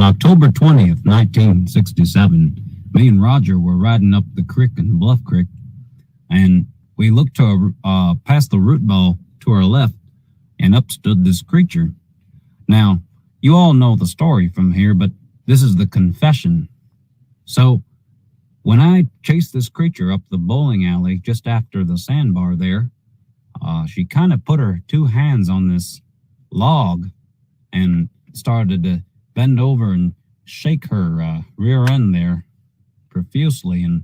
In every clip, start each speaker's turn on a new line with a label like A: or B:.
A: October 20th, 1967, me and Roger were riding up the creek in Bluff Creek, and we looked to past the root ball to our left, and up stood this creature. Now, you all know the story from here, but this is the confession. So, when I chased this creature up the bowling alley just after the sandbar there, she kind of put her two hands on this log and started to bend over and shake her rear end there profusely, and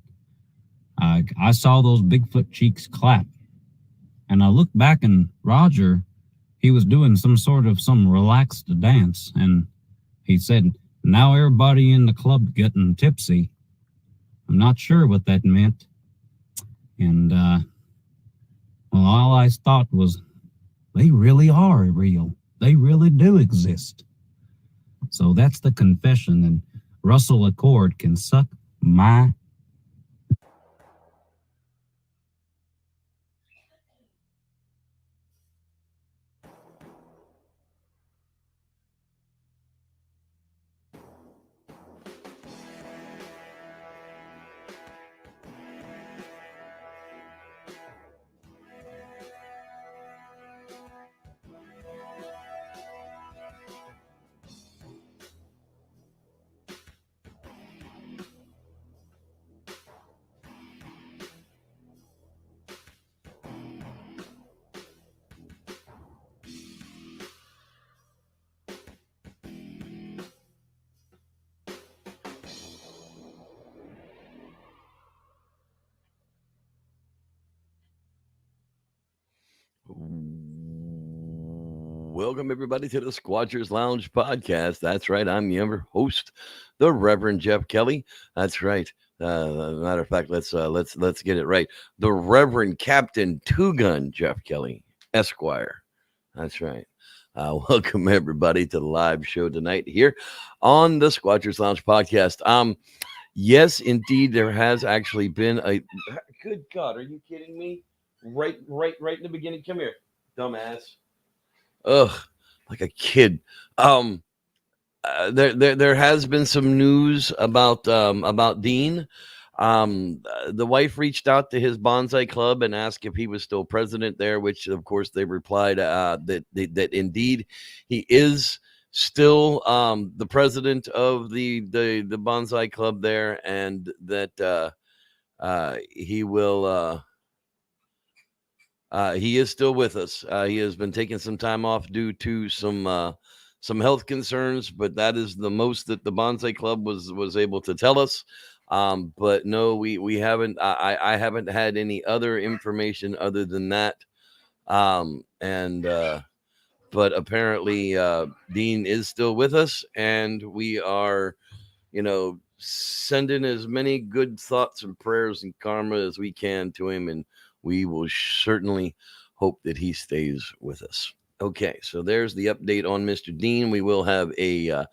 A: I saw those Bigfoot cheeks clap. And I looked back, and Roger, he was doing some relaxed dance, and he said, "Now everybody in the club getting tipsy." I'm not sure what that meant. And, well, all I thought was, they really are real. They really do exist. So that's the confession, and Russell Accord can suck my...
B: Welcome, everybody, to the Squatchers Lounge podcast. That's right. I'm your host, the Reverend Jeff Kelly. That's right. Matter of fact, let's get it right. The Reverend Captain Two Gun Jeff Kelly, Esquire. That's right. Welcome, everybody, to the live show tonight here on the Squatchers Lounge podcast. Yes, indeed, there has actually been a... Good God, are you kidding me? Right in the beginning. Come here, dumbass. Ugh, like a kid. There has been some news about Dean. The wife reached out to his bonsai club and asked if he was still president there, which of course they replied that indeed he is still the president of the bonsai club there, and that he will. He is still with us. He has been taking some time off due to some health concerns, but that is the most that the Bonsai Club was able to tell us. But no, we haven't. I haven't had any other information other than that. But apparently Dean is still with us, and we are, sending as many good thoughts and prayers and karma as we can to him, and we will certainly hope that he stays with us. Okay, so there's the update on Mr. Dean. We will have a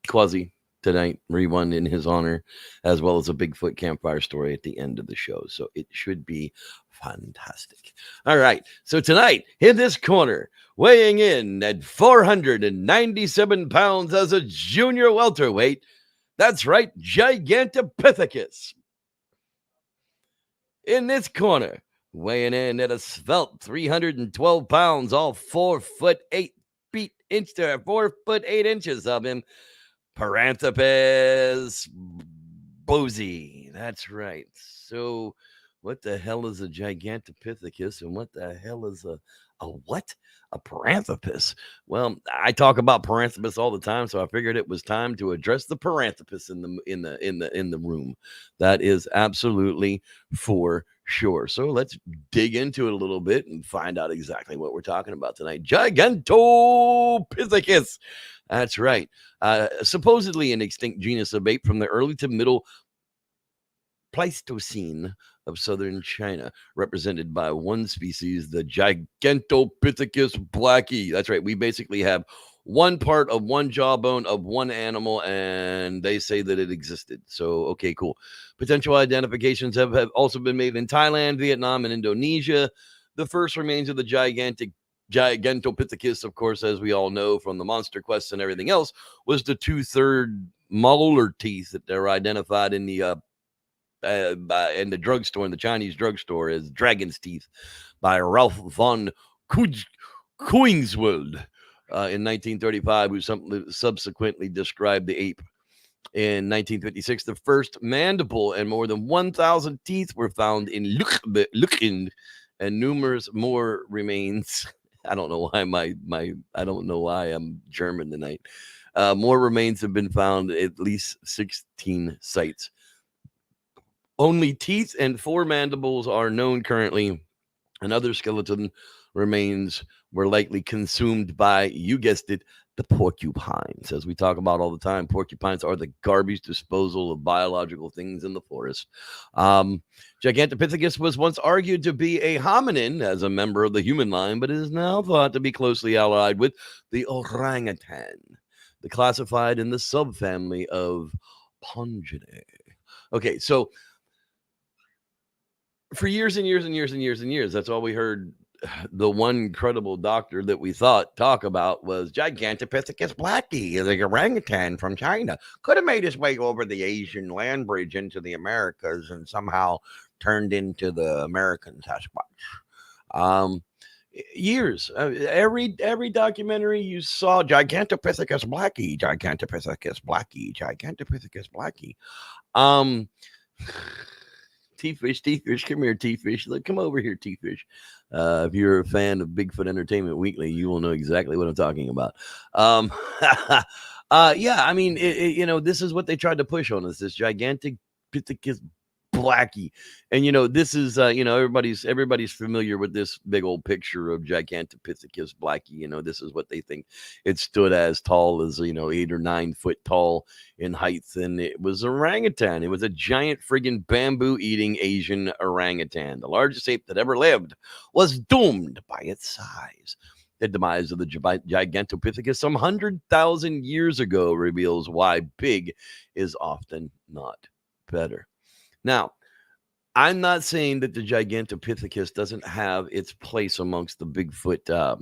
B: quasi tonight rerun in his honor, as well as a Bigfoot Campfire Story at the end of the show. So it should be fantastic. All right, so tonight in this corner, weighing in at 497 pounds as a junior welterweight, that's right, Gigantopithecus. In this corner, weighing in at a svelte 312 pounds, all 4 foot 8 feet inch to 4 foot 8 inches of him, Paranthropus boozy. That's right. So what the hell is a Gigantopithecus, and what the hell is a what? A Paranthropus. Well, I talk about Paranthropus all the time, so I figured it was time to address the Paranthropus in the room. That is absolutely for sure. So let's dig into it a little bit and find out exactly what we're talking about tonight. Gigantopithecus. That's right. Supposedly an extinct genus of ape from the early to middle Pleistocene of southern China, represented by one species, the Gigantopithecus blackie. That's right. We basically have one part of one jawbone of one animal, and they say that it existed. So, okay, cool. Potential identifications have also been made in Thailand, Vietnam, and Indonesia. The first remains of the Gigantopithecus, of course, as we all know from the monster quests and everything else, was the 2/3 molar teeth that they're identified in the drugstore, in the Chinese drugstore, as dragon's teeth by Ralph von Koenigswald in 1935, who subsequently described the ape. In 1956, the first mandible and more than 1,000 teeth were found in Luchen, and numerous more remains. I don't know why I don't know why I'm German tonight. More remains have been found at least 16 sites. Only teeth and 4 mandibles are known currently, and other skeleton remains were likely consumed by, you guessed it, the porcupines. As we talk about all the time, porcupines are the garbage disposal of biological things in the forest. Gigantopithecus was once argued to be a hominin as a member of the human line, but is now thought to be closely allied with the orangutan, classified in the subfamily of Pongidae. Okay, so for years and years and years and years and years, that's all we heard. The one credible doctor that we thought talk about was Gigantopithecus blackie, the orangutan from China. Could have made his way over the Asian land bridge into the Americas and somehow turned into the American Sasquatch. Years, every documentary you saw, Gigantopithecus blackie, Gigantopithecus blackie, Gigantopithecus blackie. T-Fish, come here, T-Fish. Look, come over here, T-Fish. If you're a fan of Bigfoot Entertainment Weekly, you will know exactly what I'm talking about. Yeah, I mean, this is what they tried to push on us, this Gigantopithecus blackie. And, this is, everybody's familiar with this big old picture of Gigantopithecus blackie. This is what they think it stood as, tall as, 8 or 9 foot tall in height. And it was orangutan. It was a giant friggin' bamboo eating Asian orangutan. The largest ape that ever lived was doomed by its size. The demise of the Gigantopithecus some 100,000 years ago reveals why big is often not better. Now, I'm not saying that the Gigantopithecus doesn't have its place amongst the Bigfoot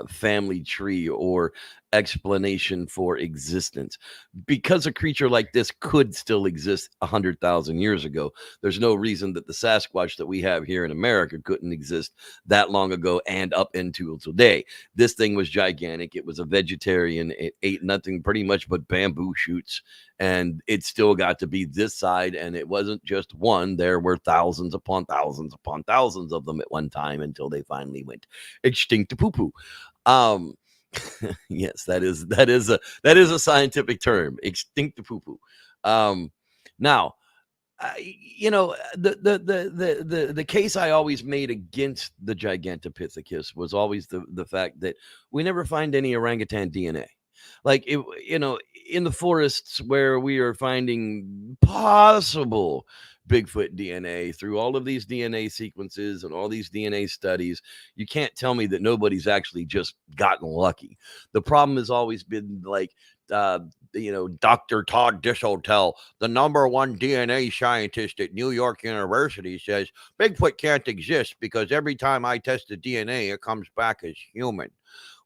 B: family tree or explanation for existence, because a creature like this could still exist 100,000 years ago. There's no reason that the Sasquatch that we have here in America couldn't exist that long ago and up until today. This thing was gigantic. It was a vegetarian. It ate nothing pretty much but bamboo shoots, and it still got to be this side. And it wasn't just one. There were thousands upon thousands upon thousands of them at one time until they finally went extinct to poo-poo. Yes, that is a scientific term, extinct to poo-poo. Now, the case I always made against the Gigantopithecus was always the fact that we never find any orangutan DNA. Like, in the forests where we are finding possible Bigfoot DNA through all of these DNA sequences and all these DNA studies, you can't tell me that nobody's actually just gotten lucky. The problem has always been like, Dr. Todd Dishotel, the #1 DNA scientist at New York University, says Bigfoot can't exist because every time I test the DNA, it comes back as human.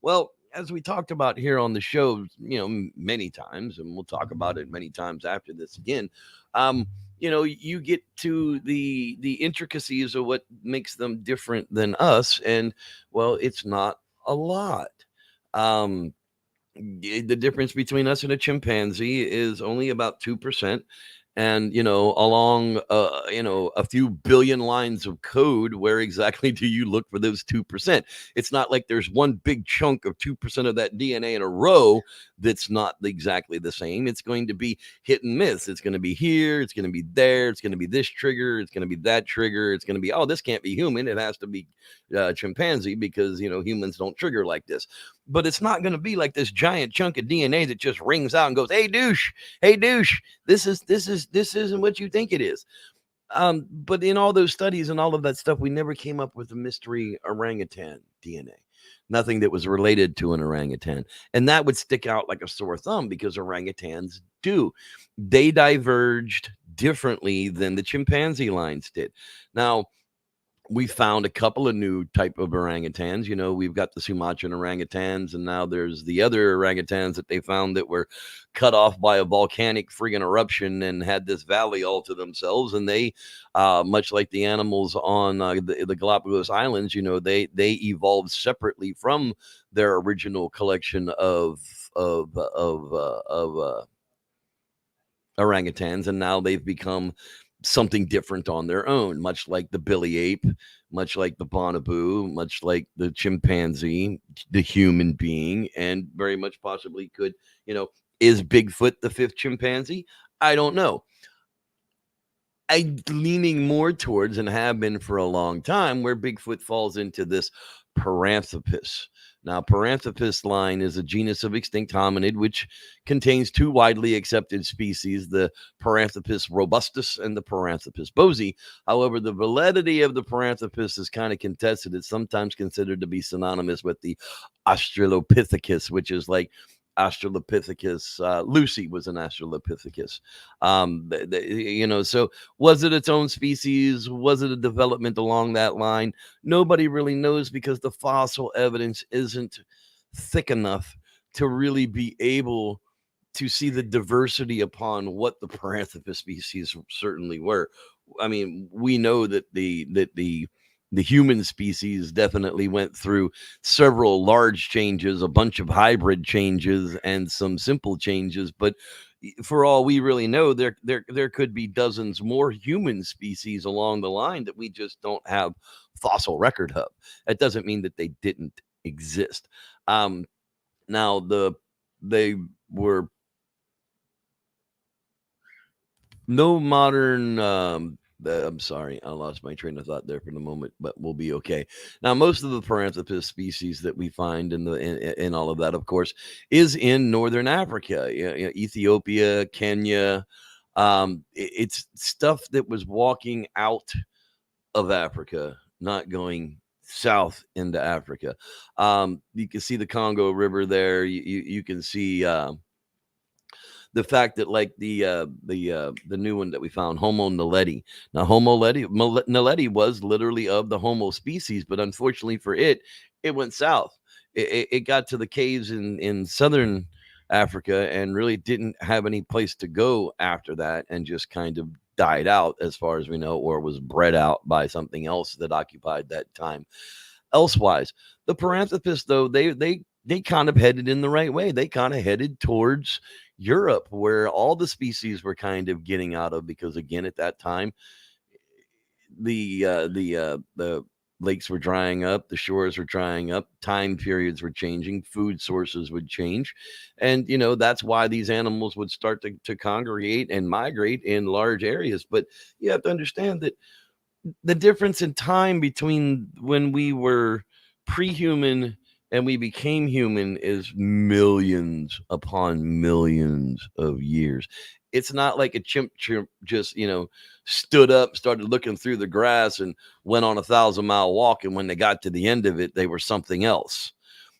B: Well, as we talked about here on the show, many times, and we'll talk about it many times after this again, you get to the intricacies of what makes them different than us, and, well, it's not a lot. The difference between us and a chimpanzee is only about 2%. And, along, a few billion lines of code, where exactly do you look for those 2%? It's not like there's one big chunk of 2% of that DNA in a row that's not exactly the same. It's going to be hit and miss. It's going to be here. It's going to be there. It's going to be this trigger. It's going to be that trigger. It's going to be, oh, this can't be human. It has to be chimpanzee because, humans don't trigger like this. But it's not going to be like this giant chunk of DNA that just rings out and goes, hey, douche, this isn't what you think it is. But in all those studies and all of that stuff, we never came up with a mystery orangutan DNA. Nothing that was related to an orangutan. And that would stick out like a sore thumb because orangutans do. They diverged differently than the chimpanzee lines did. Now, we found a couple of new type of orangutans. We've got the Sumatran orangutans, and now there's the other orangutans that they found that were cut off by a volcanic friggin' eruption and had this valley all to themselves. And they, much like the animals on the Galapagos Islands, they evolved separately from their original collection of orangutans, and now they've become something different on their own, much like the billy ape, much like the bonobo, much like the chimpanzee, the human being, and very much possibly could, is Bigfoot the fifth chimpanzee? I don't know. I'm leaning more towards, and have been for a long time, where Bigfoot falls into this Paranthropus. Now, Paranthropus line is a genus of extinct hominid which contains two widely accepted species, the Paranthropus robustus and the Paranthropus bosei. However, the validity of the Paranthropus is kind of contested. It's sometimes considered to be synonymous with the Australopithecus, which is like Australopithecus. Lucy was an Australopithecus. So was it its own species? Was it a development along that line? Nobody really knows, because the fossil evidence isn't thick enough to really be able to see the diversity upon what the Paranthropus species certainly were. I mean, we know that the human species definitely went through several large changes, a bunch of hybrid changes, and some simple changes. But for all we really know, there could be dozens more human species along the line that we just don't have fossil record of. That doesn't mean that they didn't exist. Now they were no modern. I'm sorry, I lost my train of thought there for the moment, but we'll be okay. Now, most of the Paranthropus species that we find in all of that, of course, is in northern Africa, Ethiopia, Kenya. It's stuff that was walking out of Africa, not going south into Africa. You can see the Congo River there. You can see. The fact that, like, the new one that we found, Homo naledi. Now, Homo naledi was literally of the Homo species, but unfortunately for it went south. It got to the caves in southern Africa and really didn't have any place to go after that, and just kind of died out, as far as we know, or was bred out by something else that occupied that time. Elsewise, the Paranthropus, though, they kind of headed in the right way. They kind of headed towards Europe, where all the species were kind of getting out of, because again, at that time, the lakes were drying up, the shores were drying up, time periods were changing, food sources would change, and that's why these animals would start to congregate and migrate in large areas. But you have to understand that the difference in time between when we were pre-human and we became human is millions upon millions of years. It's not like a chimp just, stood up, started looking through the grass, and went on 1,000-mile walk. And when they got to the end of it, they were something else.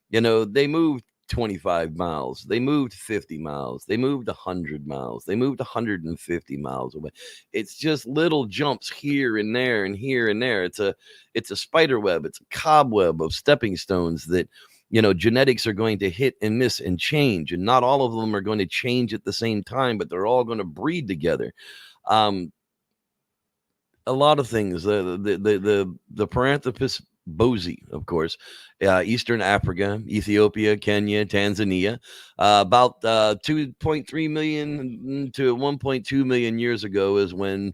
B: They moved 25 miles. They moved 50 miles. They moved 100 miles. They moved 150 miles away. It's just little jumps here and there and here and there. It's a spider web. It's a cobweb of stepping stones that, genetics are going to hit and miss and change. And not all of them are going to change at the same time, but they're all going to breed together. A lot of things. The Paranthropus bosei, of course, Eastern Africa, Ethiopia, Kenya, Tanzania, about 2.3 million to 1.2 million years ago is when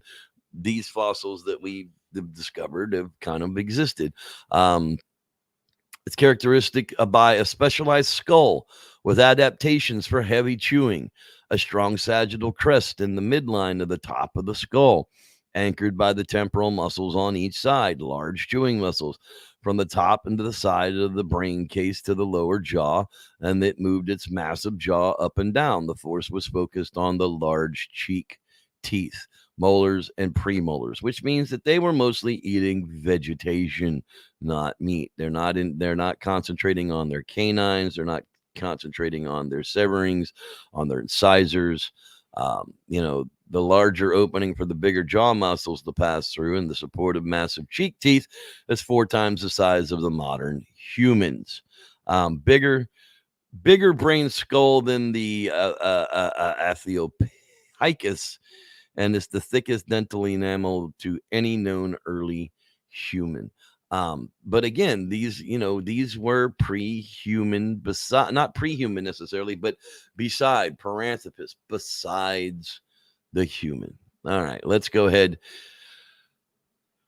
B: these fossils that we discovered have kind of existed. It's characteristic by a specialized skull with adaptations for heavy chewing, a strong sagittal crest in the midline of the top of the skull, anchored by the temporal muscles on each side, large chewing muscles from the top into the side of the brain case to the lower jaw, and it moved its massive jaw up and down. The force was focused on the large cheek teeth, molars, and premolars, which means that they were mostly eating vegetation, not meat. They're not concentrating on their canines. They're not concentrating on their severings, on their incisors. the larger opening for the bigger jaw muscles to pass through, and the supportive massive cheek teeth is 4 times the size of the modern humans. Bigger brain skull than the Ethiopicus, and it's the thickest dental enamel to any known early human. But again, these were pre-human, not pre-human necessarily, but beside Paranthropus, besides the human. All right, let's go ahead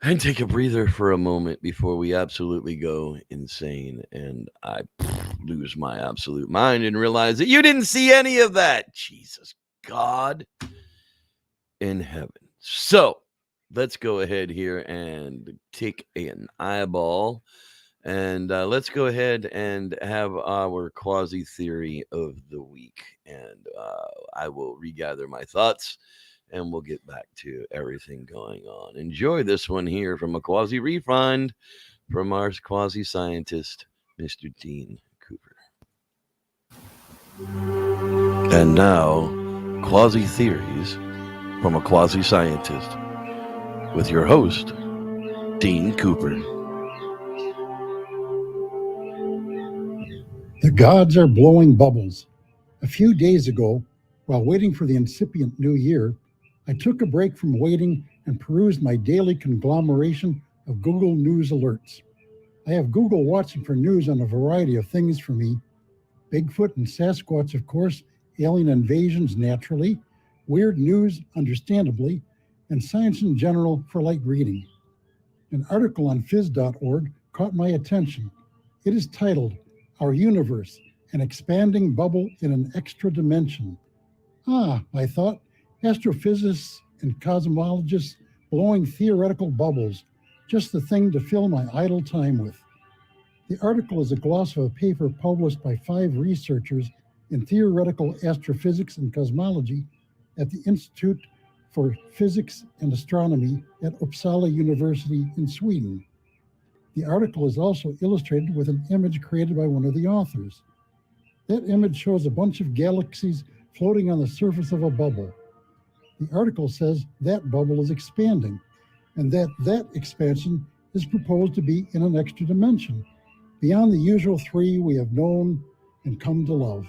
B: and take a breather for a moment before we absolutely go insane and I lose my absolute mind and realize that you didn't see any of that. Jesus God in heaven. So let's go ahead here and take an eyeball, and let's go ahead and have our quasi theory of the week, and I will regather my thoughts and we'll get back to everything going on. Enjoy this one here from a quasi refund from our quasi scientist, Mr. Dean Cooper. And now, quasi theories from a quasi scientist with your host, Dean Cooper.
C: The gods are blowing bubbles. A few days ago, while waiting for the incipient new year, I took a break from waiting and perused my daily conglomeration of Google News alerts. I have Google watching for news on a variety of things for me. Bigfoot and Sasquatch, of course, alien invasions naturally, weird news, understandably, and science in general for light reading. An article on phys.org caught my attention. It is titled, "Our Universe, an Expanding Bubble in an Extra Dimension." I thought, astrophysicists and cosmologists blowing theoretical bubbles, just the thing to fill my idle time with. The article is a gloss of a paper published by 5 researchers in theoretical astrophysics and cosmology at the Institute for Physics and Astronomy at Uppsala University in Sweden. The article is also illustrated with an image created by one of the authors. That image shows a bunch of galaxies floating on the surface of a bubble. The article says that bubble is expanding, and that expansion is proposed to be in an extra dimension, beyond the usual 3 we have known and come to love.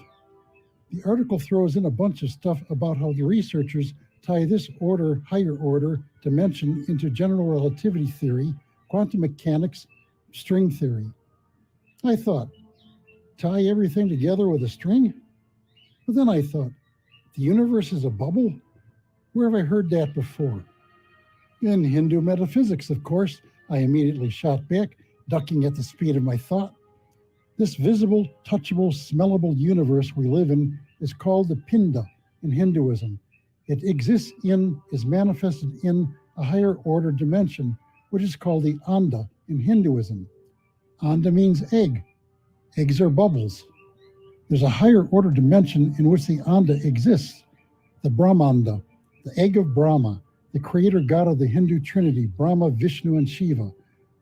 C: The article throws in a bunch of stuff about how the researchers tie this higher order dimension into general relativity theory, quantum mechanics, string theory. I thought, tie everything together with a string? But then I thought, the universe is a bubble? Where have I heard that before? In Hindu metaphysics, of course, I immediately shot back, ducking at the speed of my thought. This visible, touchable, smellable universe we live in is called the Pinda in Hinduism. It exists is manifested in a higher order dimension, which is called the Anda in Hinduism. Anda means egg. Eggs are bubbles. There's a higher order dimension in which the Anda exists, the Brahmanda, the egg of Brahma, the creator god of the Hindu trinity, Brahma, Vishnu, and Shiva.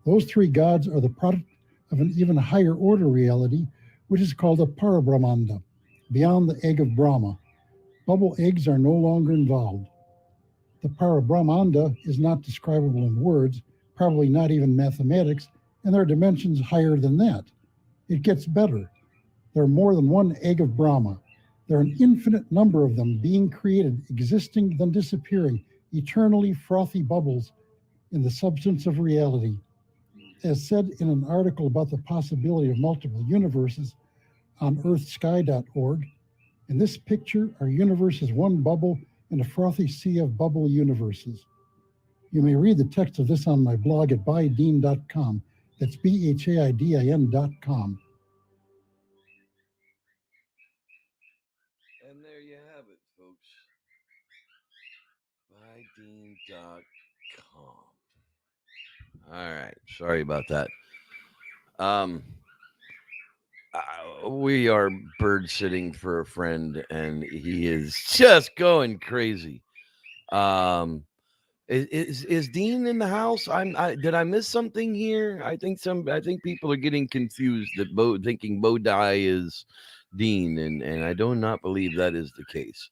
C: Those 3 gods are the product of an even higher order reality, which is called a Parabrahmanda, beyond the egg of Brahma. Bubble eggs are no longer involved. The Parabrahmanda is not describable in words, probably not even mathematics, and there are dimensions higher than that. It gets better. There are more than one egg of Brahma. There are an infinite number of them being created, existing, then disappearing, eternally frothy bubbles in the substance of reality. As said in an article about the possibility of multiple universes on earthsky.org, in this picture, our universe is one bubble in a frothy sea of bubble universes. You may read the text of this on my blog at bydean.com. That's BHAIDIN.com.
B: And there you have it, folks. bydean.com. All right. Sorry about that. We are bird sitting for a friend, and he is just going crazy. Is Dean in the house? Did I miss something here? I think people are getting confused that thinking Bodai is Dean, and I do not believe that is the case.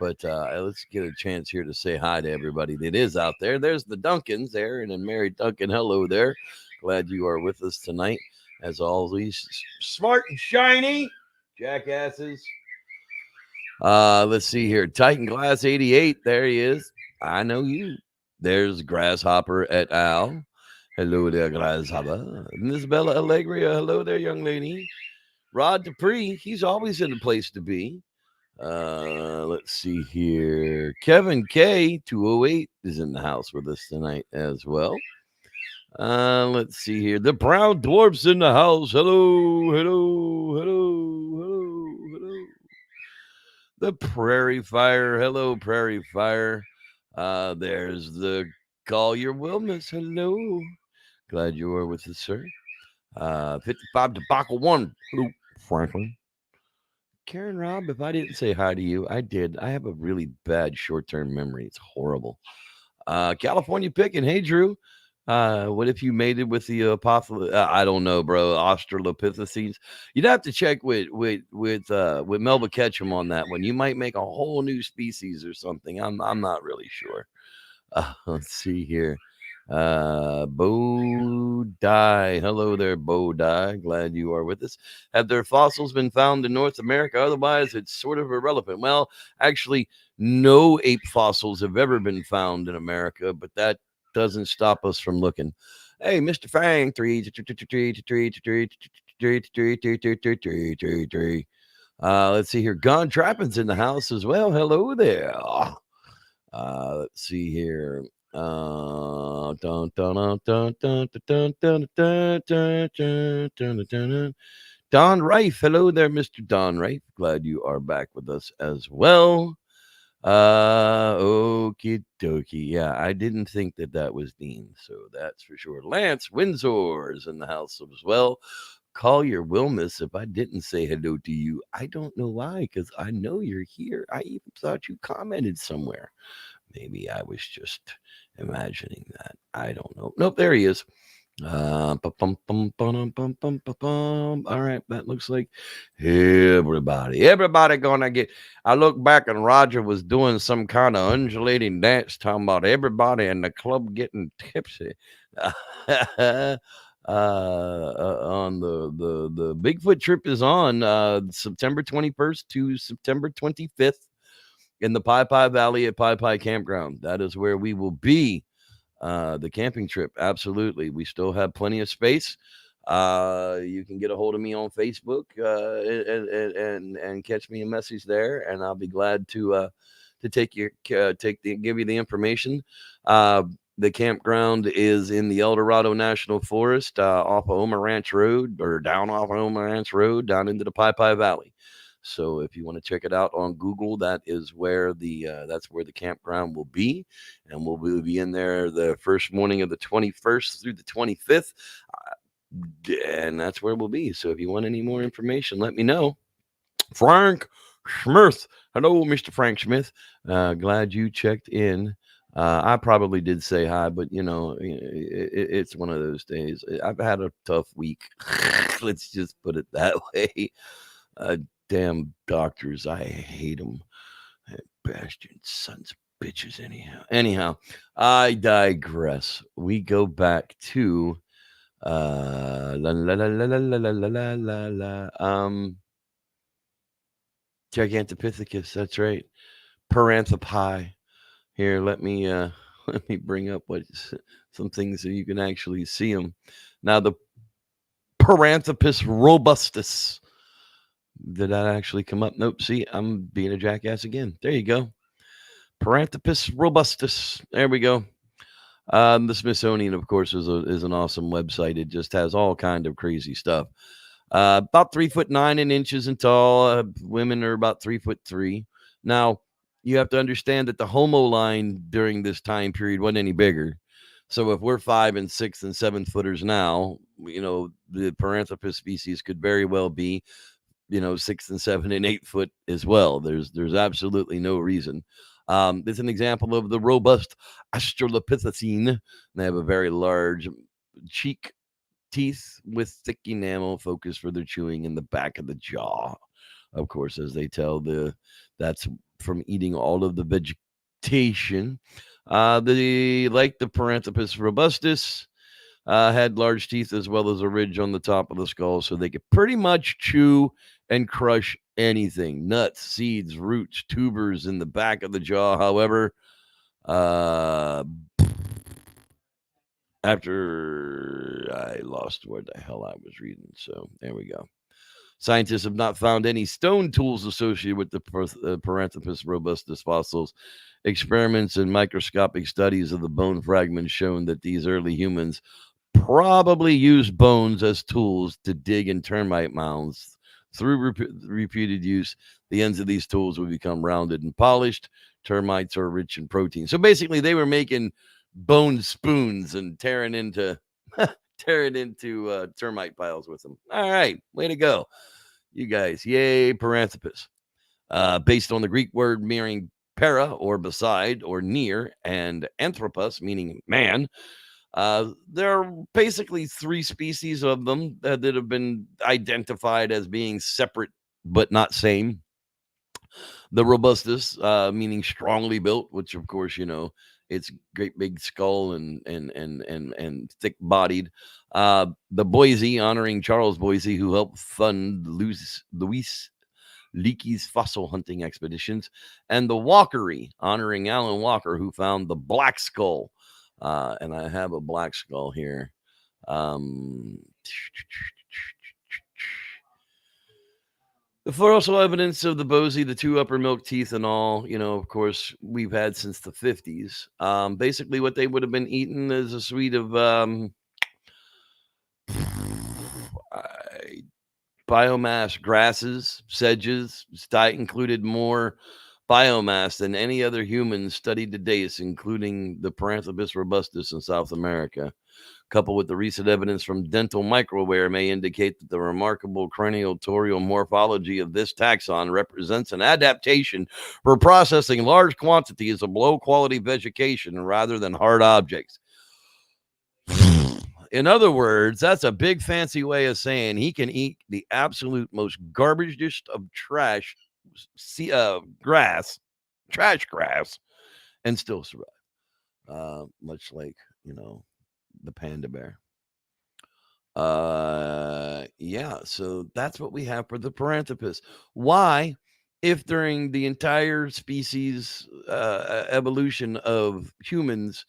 B: But let's get a chance here to say hi to everybody that is out there. There's the Duncans there, and then Mary Duncan. Hello there. Glad you are with us tonight. As always, smart and shiny, jackasses. Let's see here. Titan Glass 88. There he is. I know you. There's Grasshopper et al. Hello there, Grasshopper. And Isabella Allegria. Hello there, young lady. Rod Dupree. He's always in the place to be. Let's see here. Kevin K 208 is in the house with us tonight as well. Let's see here. The Brown Dwarfs in the house. Hello, hello, hello, hello, hello. The Prairie Fire. Hello, Prairie Fire. There's the Collier Wilmus. Hello. Glad you are with us, sir. 55 Debacle 1. Hello, Franklin. Karen Robb, if I didn't say hi to you, I did. I have a really bad short-term memory. It's horrible. California Pickin'. Hey, Drew. What if you mated with the apothel? I don't know, bro. Australopithecines. You'd have to check with Melba Ketchum on that one. You might make a whole new species or something. I'm not really sure. Let's see here. Bo Die. Hello there, Bo Die. Glad you are with us. Have their fossils been found in North America? Otherwise, it's sort of irrelevant. Well, actually, no ape fossils have ever been found in America, but that doesn't stop us from looking. Hey, Mr. Fang, 3. Let's see here. Gone Trapping's in the house as well. Hello there. Let's see here. Don Rife. Hello there, Mr. Don Rife. Glad you are back with us as well. Okie dokie. Yeah, I didn't think that was Dean, so that's for sure. Lance Windsor is in the house as well. Collier Wilmus, if I didn't say hello to you, I don't know why, because I know you're here. I even thought you commented somewhere. Maybe I was just imagining that. I don't know. Nope, there he is. All right, that looks like everybody gonna get. I look back and Roger was doing some kind of undulating dance, talking about everybody in the club getting tipsy. On the Bigfoot trip is on September 21st to September 25th in the Pi Valley at Pi Campground. That is where we will be. The camping trip, absolutely. We still have plenty of space. You can get a hold of me on Facebook and catch me a message there, and I'll be glad to give you the information. The campground is in the El Dorado National Forest, off of Oma Ranch Road, or down off of Oma Ranch Road, down into the Pi Valley. So if you want to check it out on Google, that is where that's where the campground will be, and we'll be in there the first morning of the 21st through the 25th, and that's where we'll be. So if you want any more information, let me know. Frank Smith, hello, Mr. Frank Smith. Glad you checked in. I probably did say hi, but it's one of those days. I've had a tough week. Let's just put it that way. Damn doctors, I hate them. Bastard sons of bitches. Anyhow, I digress. We go back to Gigantopithecus. That's right. Paranthropi. Here, let me bring up some things so you can actually see them. Now, the Paranthropus robustus. Did that actually come up? Nope. See, I'm being a jackass again. There you go. Paranthropus robustus. There we go. The Smithsonian, of course, is an awesome website. It just has all kind of crazy stuff. About 3'9" tall. Women are about 3'3". Now, you have to understand that the Homo line during this time period wasn't any bigger. So if we're 5 and 6 and 7 footers now, the Paranthropus species could very well be 6 and 7 and 8 foot as well. There's absolutely no reason. It's an example of the robust Australopithecine. They have a very large cheek teeth with thick enamel focus for their chewing in the back of the jaw. of course, as they tell that's from eating all of the vegetation. The Paranthropus robustus had large teeth as well as a ridge on the top of the skull, so they could pretty much chew and crush anything: nuts, seeds, roots, tubers in the back of the jaw. However, after I lost what the hell I was reading, so there we go. Scientists have not found any stone tools associated with the Paranthropus robustus fossils. Experiments and microscopic studies of the bone fragments shown that these early humans probably used bones as tools to dig in termite mounds. Through repeated use, the ends of these tools would become rounded and polished. Termites are rich in protein. So basically, they were making bone spoons and tearing into termite piles with them. All right, way to go, you guys. Yay, Paranthropus. Based on the Greek word meaning para, or beside, or near, and anthropos, meaning man. There are basically 3 species of them that have been identified as being separate but not same. The robustus, meaning strongly built, which of course, it's great big skull and thick bodied. The Boise, honoring Charles Boise, who helped fund Louis Leakey's fossil hunting expeditions, and the Walkery, honoring Alan Walker, who found the black skull. And I have a black skull here. The fossil evidence of the Bosie, the 2 upper milk teeth and all, of course, we've had since the 50s. Basically, what they would have been eating is a suite of biomass grasses, sedges. Its diet included more biomass than any other human studied to date, including the Paranthropus robustus in South America. Coupled with the recent evidence from dental microwear may indicate that the remarkable cranial-torial morphology of this taxon represents an adaptation for processing large quantities of low-quality vegetation rather than hard objects. In other words, that's a big fancy way of saying he can eat the absolute most garbagest of trash grass, and still survive. Much like, the panda bear. Yeah, so that's what we have for the Paranthropus. Why, if during the entire species evolution of humans,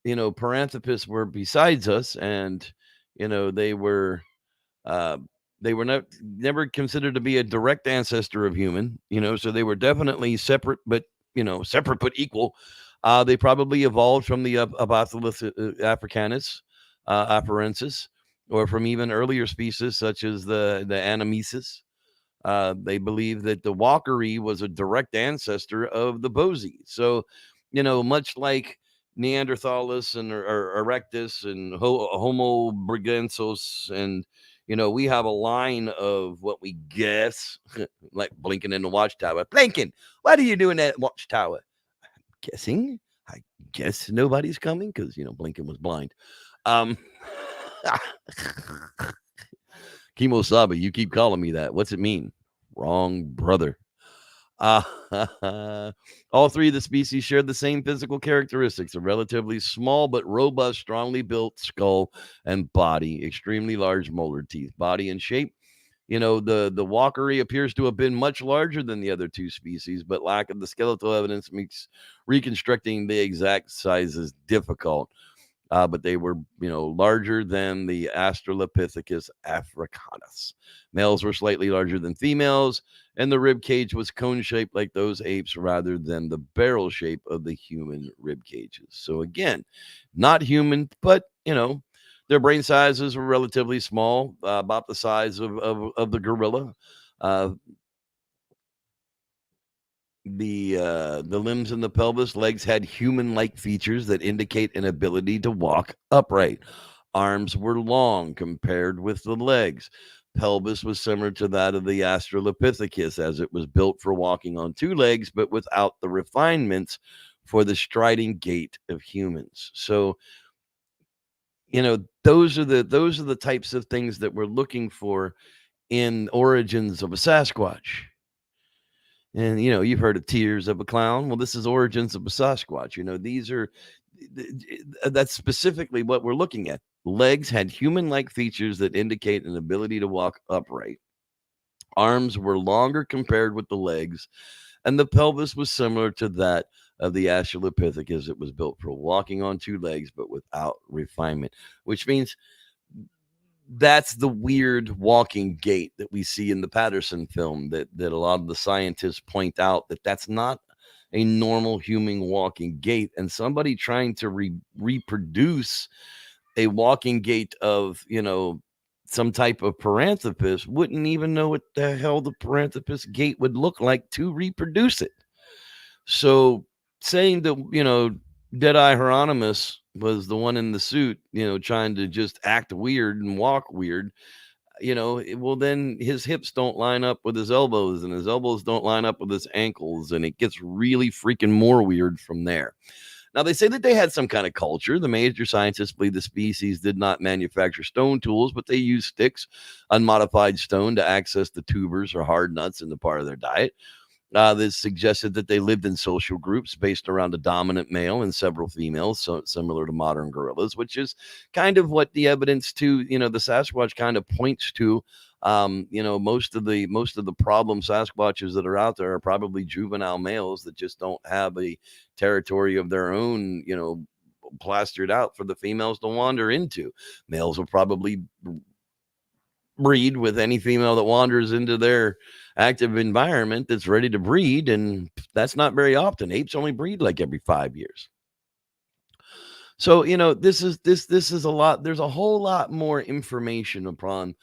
B: Paranthropus were besides us, and they were never considered to be a direct ancestor of human, so they were definitely separate but equal. They probably evolved from the Abathalith africanus, afarensis, or from even earlier species such as the Animesis. They believe that the Walkery was a direct ancestor of the Bosie. So, much like Neanderthalis and or Erectus and Homo brigensis, and we have a line of what we guess, like Blinking in the watchtower. Blinking, what are you doing at watchtower? Guessing. I guess nobody's coming because Blinken was blind. Kimosabe, you keep calling me that. What's it mean? Wrong, brother. All 3 of the species shared the same physical characteristics: a relatively small but robust, strongly built skull and body, extremely large molar teeth. Body and shape, the Walkery appears to have been much larger than the other 2 species, but lack of the skeletal evidence makes reconstructing the exact sizes difficult. But they were, larger than the Australopithecus africanus. Males were slightly larger than females, and the rib cage was cone-shaped like those apes rather than the barrel shape of the human rib cages. So again, not human, but, their brain sizes were relatively small, about the size of the gorilla. The limbs and the pelvis, legs had human-like features that indicate an ability to walk upright. Arms were long compared with the legs. Pelvis was similar to that of the Australopithecus, as it was built for walking on 2 legs, but without the refinements for the striding gait of humans. So, those are the types of things that we're looking for in origins of a Sasquatch. And, you've heard of Tears of a Clown. Well, this is Origins of a Sasquatch. These are, that's specifically what we're looking at. Legs had human-like features that indicate an ability to walk upright. Arms were longer compared with the legs, and the pelvis was similar to that of the Australopithecus. It was built for walking on two legs, but without refinement, which means that's the weird walking gait that we see in the Patterson film that a lot of the scientists point out that that's not a normal human walking gait. And somebody trying to reproduce a walking gait of, some type of paranthropus wouldn't even know what the hell the paranthropus gait would look like to reproduce it. So saying that, Deadeye Hieronymus was the one in the suit, trying to just act weird and walk weird, well, then his hips don't line up with his elbows, and his elbows don't line up with his ankles, and it gets really freaking more weird from there. Now, they say that they had some kind of culture. The major scientists believe the species did not manufacture stone tools, but they used sticks, unmodified stone, to access the tubers or hard nuts in the part of their diet. This suggested that they lived in social groups based around a dominant male and several females, so similar to modern gorillas, which is kind of what the evidence to, the Sasquatch kind of points to. Most of the problem Sasquatches that are out there are probably juvenile males that just don't have a territory of their own, plastered out for the females to wander into. Males will probably breed with any female that wanders into their active environment that's ready to breed, and that's not very often. Apes only breed like every 5 years. So, this is a lot. There's a whole lot more information upon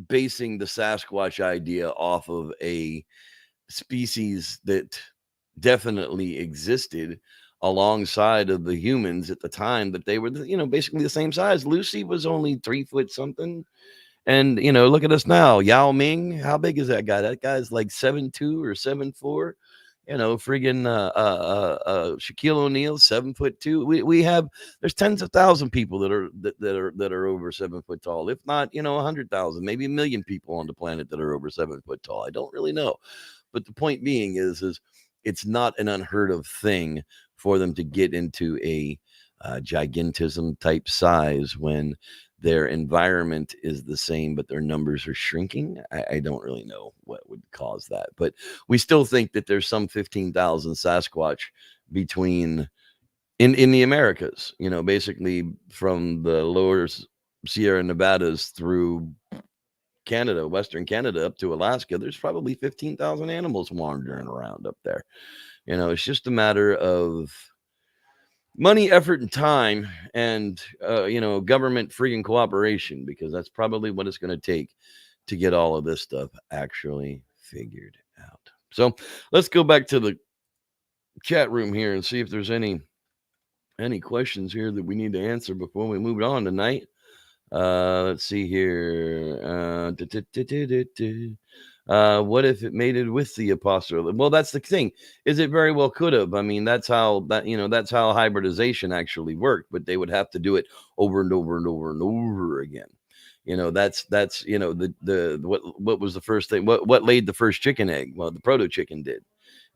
B: basing the Sasquatch idea off of a species that definitely existed alongside of the humans at the time that they were, basically the same size. Lucy was only 3 foot something. And, look at us now. Yao Ming, how big is that guy? That guy's like 7'2" or 7'4". Friggin' Shaquille O'Neal, 7'2". We have, there's tens of thousands of people that are over 7 foot tall, if not 100,000, maybe 1 million people on the planet that are over 7 foot tall. I don't really know, but the point being is it's not an unheard of thing for them to get into a gigantism type size when their environment is the same, but their numbers are shrinking. I don't really know what would cause that, but we still think that there's some 15,000 Sasquatch between in the Americas, basically from the lower Sierra Nevadas through Canada, Western Canada, up to Alaska. There's probably 15,000 animals wandering around up there. It's just a matter of money, effort, and time, and government freaking cooperation, because that's probably what it's going to take to get all of this stuff actually figured out. So let's go back to the chat room here and see if there's any questions here that we need to answer before we move on tonight. Let's see here. What if it mated with the apostle? Well, that's the thing. Is it very well could have. I mean, that's how hybridization actually worked, but they would have to do it over and over and over and over again. That's what was the first thing? What laid the first chicken egg? Well, the proto chicken did,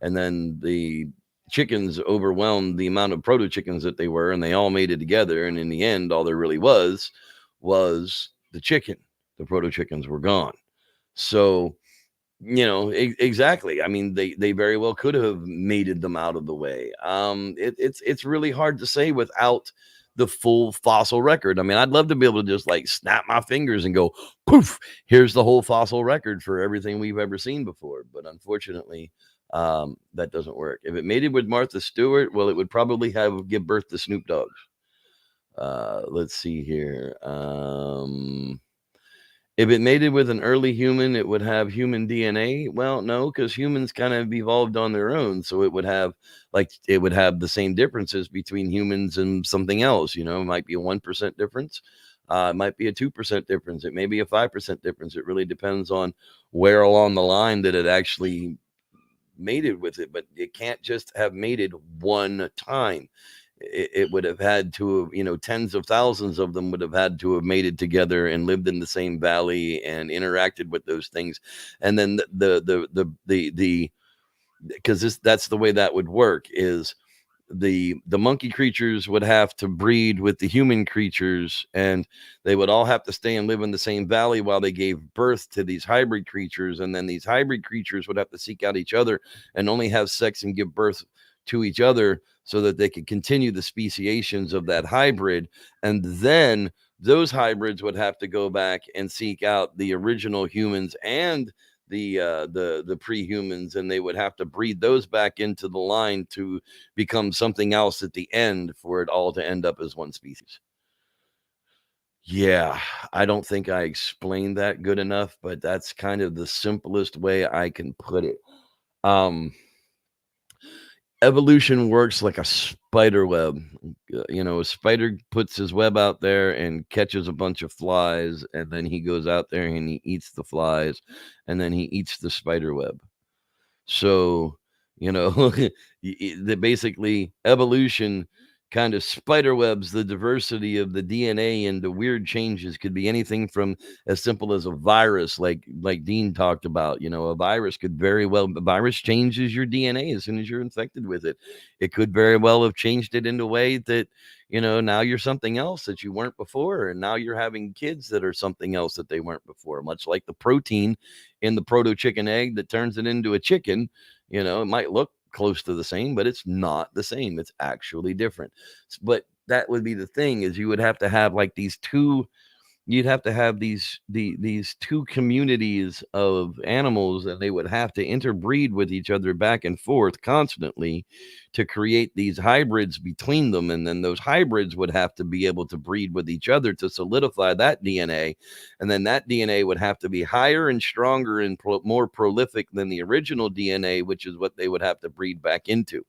B: and then the chickens overwhelmed the amount of proto chickens that they were, and they all mated together. And in the end, all there really was the chicken. The proto chickens were gone. So, exactly. I mean, they very well could have mated them out of the way. It's really hard to say without the full fossil record. I mean, I'd love to be able to just like snap my fingers and go, poof, here's the whole fossil record for everything we've ever seen before. But unfortunately, that doesn't work. If it mated with Martha Stewart, well, it would probably give birth to Snoop Dogg's. Let's see here. If it mated with an early human, it would have human DNA. Well, no, because humans kind of evolved on their own. So it would have the same differences between humans and something else. It might be a 1% difference. It might be a 2% difference. It may be a 5% difference. It really depends on where along the line that it actually mated with it. But it can't just have mated one time. it would have had to have, you know, tens of thousands of them would have had to have mated together and lived in the same valley and interacted with those things. And then the because that's the way that would work, is the monkey creatures would have to breed with the human creatures, and they would all have to stay and live in the same valley while they gave birth to these hybrid creatures. And then these hybrid creatures would have to seek out each other and only have sex and give birth to each other so that they could continue the speciations of that hybrid. And then those hybrids would have to go back and seek out the original humans and the pre-humans, and they would have to breed those back into the line to become something else at the end for it all to end up as one species. Yeah, I don't think I explained that good enough, but that's kind of the simplest way I can put it. Evolution works like a spider web. You know, a spider puts his web out there and catches a bunch of flies, and then he goes out there and he eats the flies, and then he eats the spider web. So, you know, that basically evolution kind of spider webs the diversity of the DNA into weird changes. Could be anything from as simple as a virus, like Dean talked about. You know, a virus could very well, a virus changes your DNA as soon as you're infected with it. It could very well have changed it in a way that, you know, now you're something else that you weren't before, and now you're having kids that are something else that they weren't before. Much like the protein in the proto chicken egg that turns it into a chicken. You know, it might look close to the same, but it's not the same. It's actually different. But that would be the thing, is you would have to have like these two, you'd have to have these two communities of animals, and they would have to interbreed with each other back and forth constantly to create these hybrids between them. And then those hybrids would have to be able to breed with each other to solidify that DNA. And then that DNA would have to be higher and stronger and more prolific than the original DNA, which is what they would have to breed back into.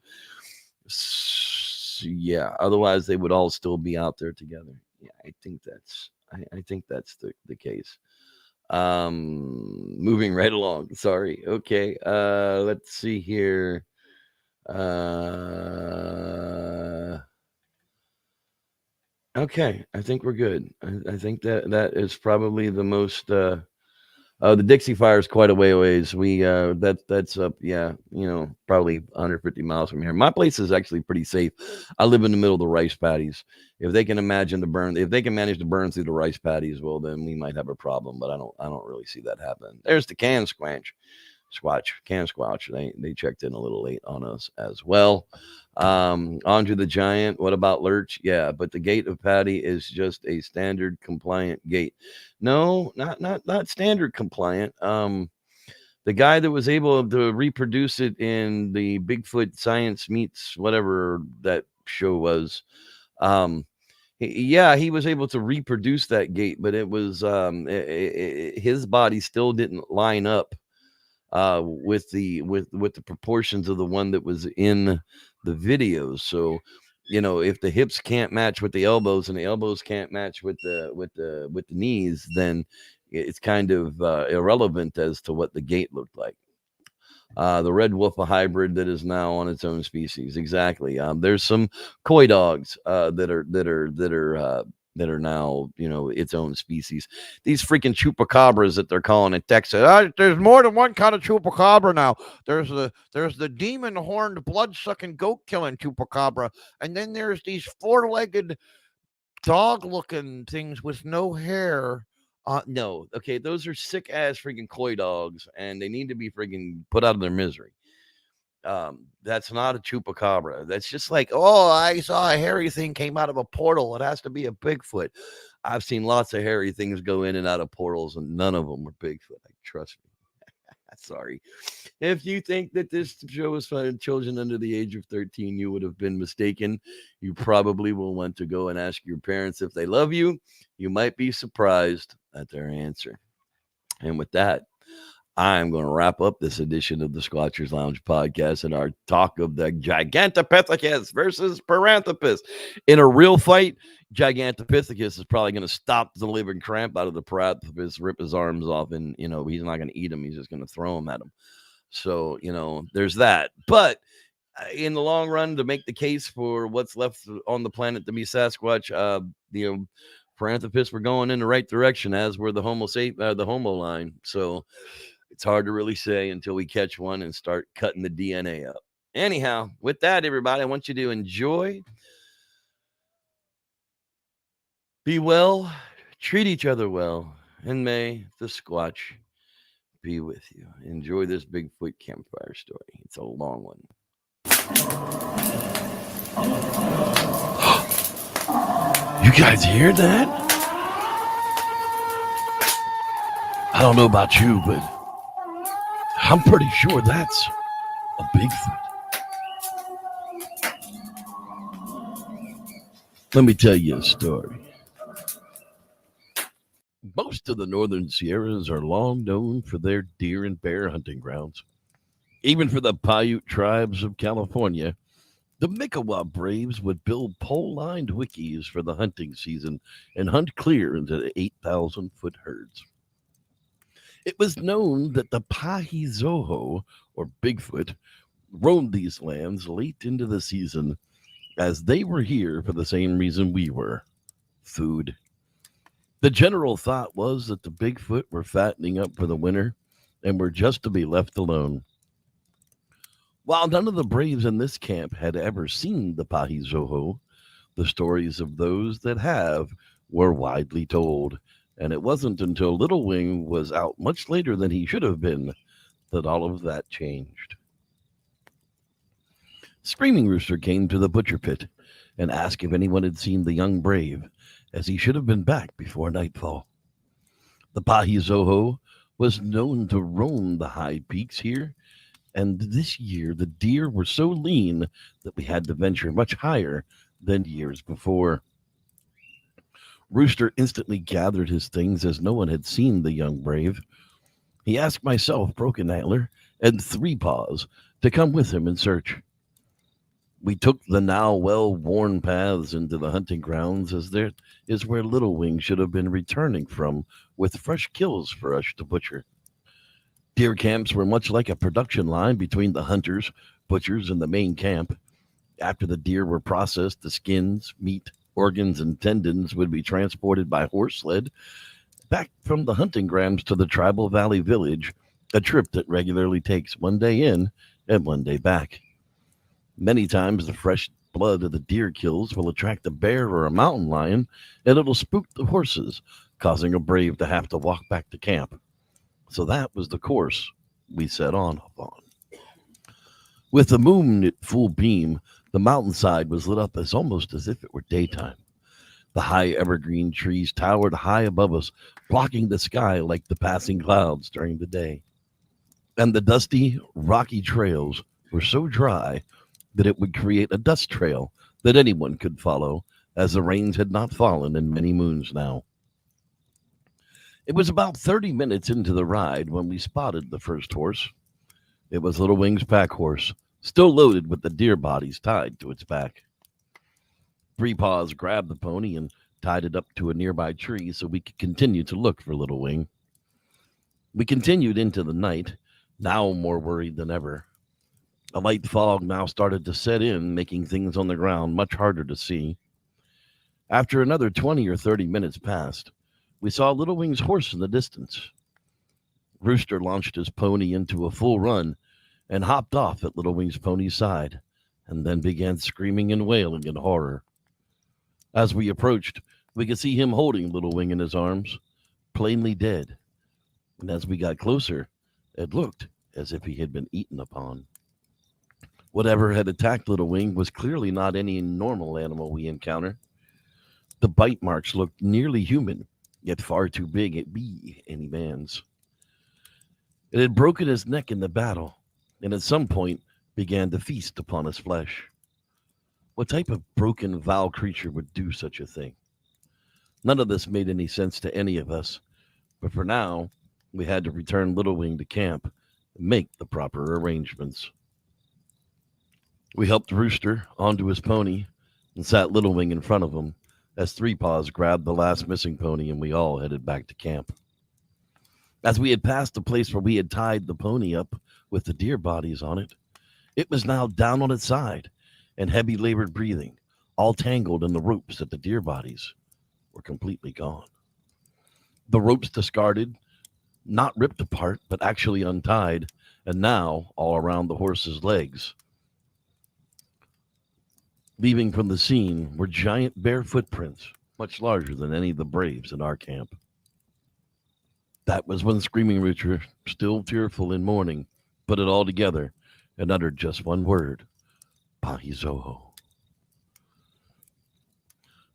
B: Yeah, otherwise they would all still be out there together. Yeah, I think that's the case. Moving right along. Sorry. Okay. Let's see here. Okay, I think we're good. I think that is probably the most the Dixie Fire is quite a ways. That's up, yeah, you know, probably 150 miles from here. My place is actually pretty safe. I live in the middle of the rice paddies. If they can manage to burn through the rice paddies, well, then we might have a problem. But I don't really see that happen. There's the can squatch. They checked in a little late on us as well. Andre the Giant. What about Lurch? Yeah, but the gate of Patty is just a standard compliant gate. No, not standard compliant. The guy that was able to reproduce it in the Bigfoot Science Meets whatever that show was, he was able to reproduce that gate, but it was his body still didn't line up with the proportions of the one that was in the videos. So, you know, if the hips can't match with the elbows and the elbows can't match with the knees, then it's kind of irrelevant as to what the gait looked like. The red wolf, a hybrid that is now on its own species. Exactly. There's some coy dogs that are now, you know, its own species. These freaking chupacabras that they're calling in Texas. There's more than one kind of chupacabra now. There's the demon horned blood sucking goat killing chupacabra, and then there's these 4-legged dog looking things with no hair. No, okay, those are sick ass freaking coy dogs, and they need to be freaking put out of their misery. That's not a chupacabra. That's just like, oh, I saw a hairy thing came out of a portal. It has to be a Bigfoot. I've seen lots of hairy things go in and out of portals, and none of them were Bigfoot. Trust me. Sorry. If you think that this show is for children under the age of 13, you would have been mistaken. You probably will want to go and ask your parents if they love you. You might be surprised at their answer. And with that, I'm going to wrap up this edition of the Squatchers Lounge podcast and our talk of the Gigantopithecus versus Paranthropus. In a real fight, Gigantopithecus is probably going to stop the living cramp out of the Paranthropus, rip his arms off, and, you know, he's not going to eat him. He's just going to throw him at him. So, you know, there's that. But in the long run, to make the case for what's left on the planet to be Sasquatch, Paranthropus were going in the right direction, as were the the Homo line. So it's hard to really say until we catch one and start cutting the DNA up. Anyhow, with that, everybody, I want you to enjoy, be well, treat each other well, and may the Squatch be with you. Enjoy this Bigfoot campfire story. It's a long one. You guys hear that? I don't know about you, but I'm pretty sure that's a Bigfoot. Let me tell you a story. Most of the northern Sierras are long known for their deer and bear hunting grounds. Even for the Paiute tribes of California, the Mickawa Braves would build pole-lined wikis for the hunting season and hunt clear into the 8,000-foot herds. It was known that the Pahizoho, or Bigfoot, roamed these lands late into the season, as they were here for the same reason we were: food. The general thought was that the Bigfoot were fattening up for the winter and were just to be left alone. While none of the Braves in this camp had ever seen the Pahizoho, the stories of those that have were widely told, and it wasn't until Little Wing was out much later than he should have been that all of that changed. Screaming Rooster came to the butcher pit and asked if anyone had seen the young brave, as he should have been back before nightfall. The Pahizoho was known to roam the high peaks here, and this year the deer were so lean that we had to venture much higher than years before. Rooster instantly gathered his things, as no one had seen the young brave. He asked myself, Broken Antler, and Three Paws to come with him in search. We took the now well-worn paths into the hunting grounds, as there is where Little Wing should have been returning from, with fresh kills for us to butcher. Deer camps were much like a production line between the hunters, butchers, and the main camp. After the deer were processed, the skins, meat, organs, and tendons would be transported by horse sled back from the hunting grounds to the Tribal Valley Village, a trip that regularly takes one day in and one day back. Many times the fresh blood of the deer kills will attract a bear or a mountain lion, and it'll spook the horses, causing a brave to have to walk back to camp. So that was the course we set on upon. With the moon at full beam, the mountainside was lit up almost as if it were daytime. The high evergreen trees towered high above us, blocking the sky like the passing clouds during the day. And the dusty, rocky trails were so dry that it would create a dust trail that anyone could follow, as the rains had not fallen in many moons now. It was about 30 minutes into the ride when we spotted the first horse. It was Little Wing's pack horse, still loaded with the deer bodies tied to its back. Three Paws grabbed the pony and tied it up to a nearby tree so we could continue to look for Little Wing. We continued into the night, now more worried than ever. A light fog now started to set in, making things on the ground much harder to see. After another 20 or 30 minutes passed, we saw Little Wing's horse in the distance. Rooster launched his pony into a full run and hopped off at Little Wing's pony's side, and then began screaming and wailing in horror. As we approached, we could see him holding Little Wing in his arms, plainly dead. And as we got closer, it looked as if he had been eaten upon. Whatever had attacked Little Wing was clearly not any normal animal we encounter. The bite marks looked nearly human, yet far too big to be any man's. It had broken his neck in the battle, and at some point began to feast upon his flesh. What type of broken, vile creature would do such a thing? None of this made any sense to any of us, but for now, we had to return Little Wing to camp and make the proper arrangements. We helped Rooster onto his pony and sat Little Wing in front of him as Three Paws grabbed the last missing pony, and we all headed back to camp. As we had passed the place where we had tied the pony up with the deer bodies on it, It was now down on its side and heavy labored breathing, all tangled in the ropes that the deer bodies were completely gone. The ropes discarded, not ripped apart, but actually untied, and now all around the horse's legs. Leaving from the scene were giant bare footprints, much larger than any of the braves in our camp. That was when Screaming Rooster, still tearful in mourning, put it all together and uttered just one word, Pahizoho.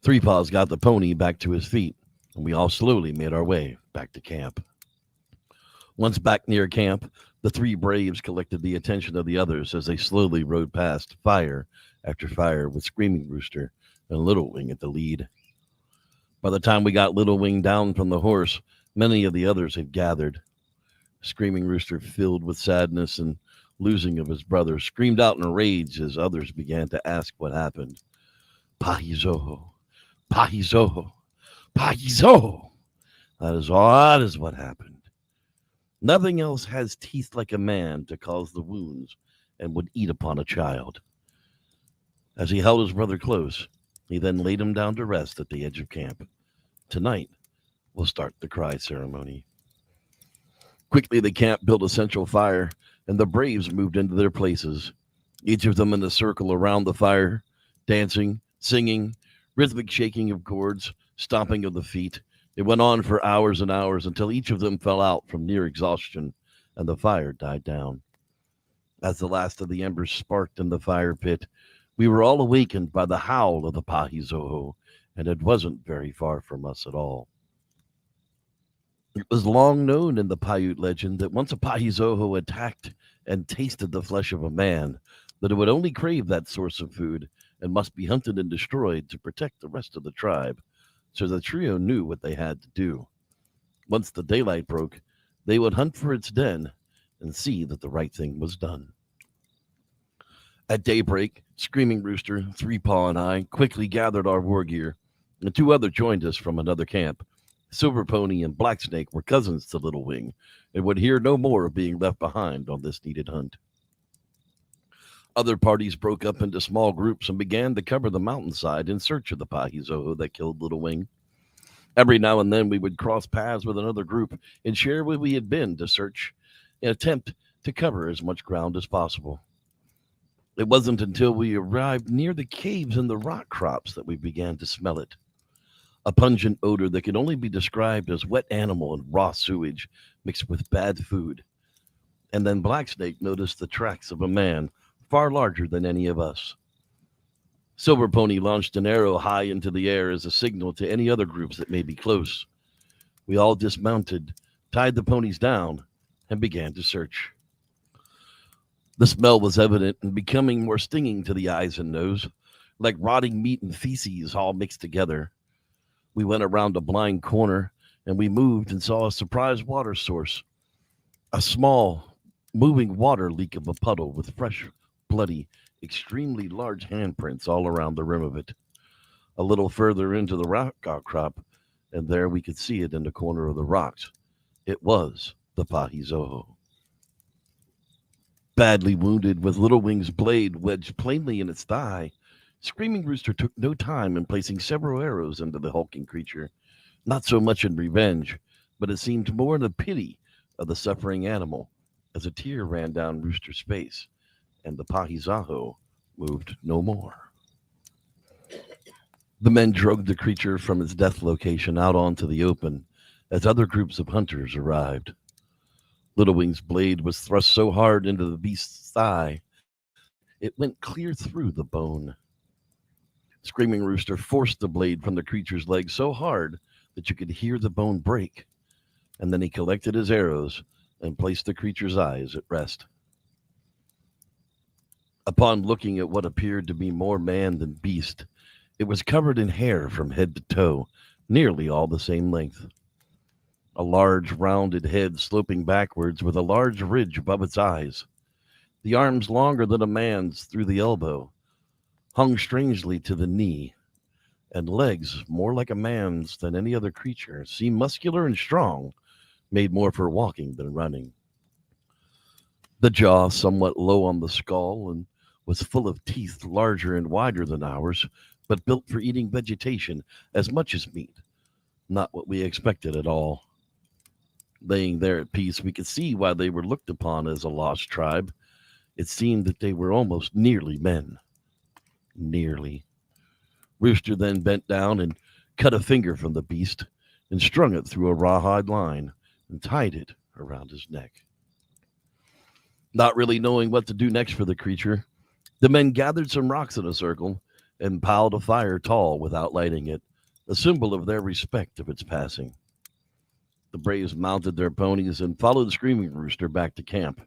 B: Three Paws got the pony back to his feet, and we all slowly made our way back to camp. Once back near camp, the three braves collected the attention of the others as they slowly rode past fire after fire with Screaming Rooster and Little Wing at the lead. By the time we got Little Wing down from the horse, many of the others had gathered. Screaming Rooster, filled with sadness and losing of his brother, screamed out in rage as others began to ask what happened. Pahizoho, Pahizoho, Pahizoho. That is what happened. Nothing else has teeth like a man to cause the wounds and would eat upon a child. As he held his brother close, he then laid him down to rest at the edge of camp. Tonight, we'll start the cry ceremony. Quickly, the camp built a central fire, and the braves moved into their places, each of them in a circle around the fire, dancing, singing, rhythmic shaking of cords, stomping of the feet. It went on for hours and hours until each of them fell out from near exhaustion, and the fire died down. As the last of the embers sparked in the fire pit, we were all awakened by the howl of the Pahizoho, and it wasn't very far from us at all. It was long known in the Paiute legend that once a Pahizoho attacked and tasted the flesh of a man, that it would only crave that source of food and must be hunted and destroyed to protect the rest of the tribe. So the trio knew what they had to do. Once the daylight broke, they would hunt for its den and see that the right thing was done. At daybreak, Screaming Rooster, Three Paw, and I quickly gathered our war gear, and two others joined us from another camp. Silver Pony and Black Snake were cousins to Little Wing and would hear no more of being left behind on this needed hunt. Other parties broke up into small groups and began to cover the mountainside in search of the Pahizoho that killed Little Wing. Every now and then we would cross paths with another group and share where we had been to search and attempt to cover as much ground as possible. It wasn't until we arrived near the caves and the rock crops that we began to smell it. A pungent odor that could only be described as wet animal and raw sewage mixed with bad food. And then Black Snake noticed the tracks of a man far larger than any of us. Silver Pony launched an arrow high into the air as a signal to any other groups that may be close. We all dismounted, tied the ponies down, and began to search. The smell was evident and becoming more stinging to the eyes and nose, like rotting meat and feces all mixed together. We went around a blind corner, and we moved and saw a surprise water source, a small, moving water leak of a puddle with fresh, bloody, extremely large handprints all around the rim of it. A little further into the rock outcrop, and there we could see it in the corner of the rocks. It was the Pahizoho. Badly wounded, with Little Wing's blade wedged plainly in its thigh, Screaming Rooster took no time in placing several arrows into the hulking creature, not so much in revenge, but it seemed more in the pity of the suffering animal, as a tear ran down Rooster's face, and the Pahizoho moved no more. The men dragged the creature from its death location out onto the open, as other groups of hunters arrived. Little Wing's blade was thrust so hard into the beast's thigh, it went clear through the bone. Screaming Rooster forced the blade from the creature's leg so hard that you could hear the bone break, and then he collected his arrows and placed the creature's eyes at rest. Upon looking at what appeared to be more man than beast, it was covered in hair from head to toe, nearly all the same length. A large, rounded head sloping backwards with a large ridge above its eyes. The arms longer than a man's through the elbow, hung strangely to the knee, and legs more like a man's than any other creature, seemed muscular and strong, made more for walking than running. The jaw somewhat low on the skull and was full of teeth larger and wider than ours, but built for eating vegetation as much as meat. Not what we expected at all. Laying there at peace, we could see why they were looked upon as a lost tribe. It seemed that they were almost nearly men. Nearly. Rooster then bent down and cut a finger from the beast and strung it through a rawhide line and tied it around his neck. Not really knowing what to do next for the creature, the men gathered some rocks in a circle and piled a fire tall without lighting it, a symbol of their respect of its passing. The braves mounted their ponies and followed Screaming Rooster back to camp.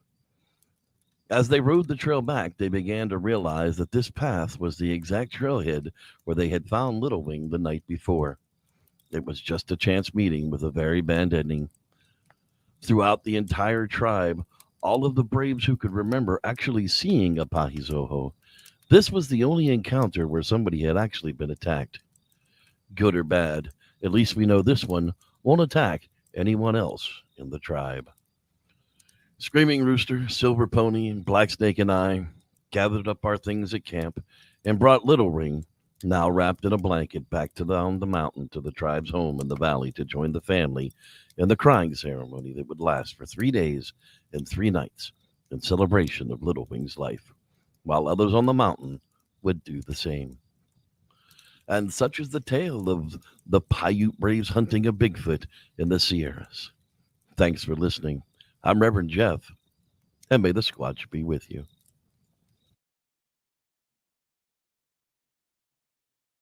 B: As they rode the trail back, they began to realize that this path was the exact trailhead where they had found Little Wing the night before. It was just a chance meeting with a very bad ending. Throughout the entire tribe, all of the braves who could remember actually seeing a Pahizoho, this was the only encounter where somebody had actually been attacked. Good or bad, at least we know this one won't attack anyone else in the tribe. Screaming Rooster, Silver Pony, Black Snake, and I gathered up our things at camp and brought Little Ring, now wrapped in a blanket, back down the mountain to the tribe's home in the valley to join the family in the crying ceremony that would last for 3 days and 3 nights in celebration of Little Wing's life, while others on the mountain would do the same. And such is the tale of the Paiute Braves hunting a Bigfoot in the Sierras. Thanks for listening. I'm Reverend Jeff, and may the Squatch be with you.